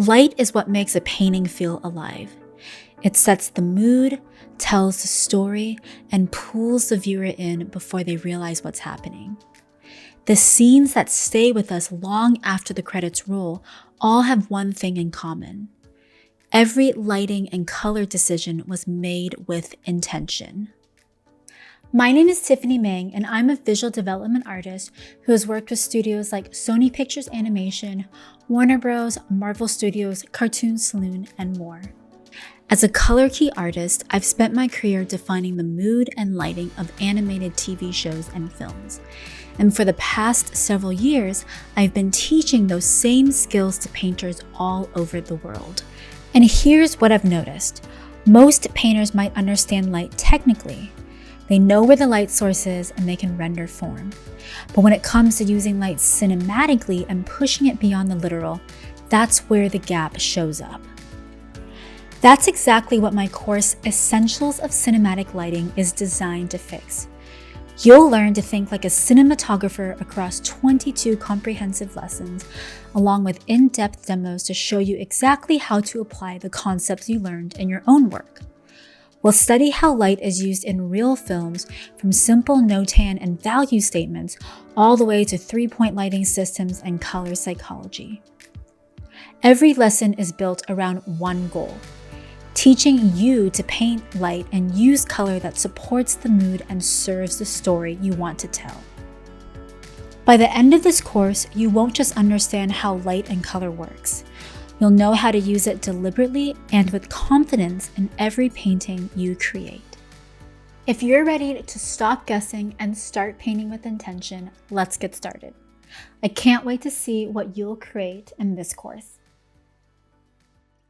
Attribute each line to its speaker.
Speaker 1: Light is what makes a painting feel alive. It sets the mood, tells the story, and pulls the viewer in before they realize what's happening. The scenes that stay with us long after the credits roll all have one thing in common. Every lighting and color decision was made with intention. My name is Tiffanie Mang, and I'm a visual development artist who has worked with studios like Sony Pictures Animation, Warner Bros., Marvel Studios, Cartoon Saloon, and more. As a color key artist, I've spent my career defining the mood and lighting of animated TV shows and films. And for the past several years, I've been teaching those same skills to painters all over the world. And here's what I've noticed. Most painters might understand light technically. They know where the light source is and they can render form. But when it comes to using light cinematically and pushing it beyond the literal, that's where the gap shows up. That's exactly what my course, Essentials of Cinematic Lighting, is designed to fix. You'll learn to think like a cinematographer across 22 comprehensive lessons, along with in-depth demos to show you exactly how to apply the concepts you learned in your own work. We'll study how light is used in real films, from simple no-tan and value statements all the way to three-point lighting systems and color psychology. Every lesson is built around one goal: teaching you to paint light and use color that supports the mood and serves the story you want to tell. By the end of this course, you won't just understand how light and color works. You'll know how to use it deliberately and with confidence in every painting you create. If you're ready to stop guessing and start painting with intention, let's get started. I can't wait to see what you'll create in this course.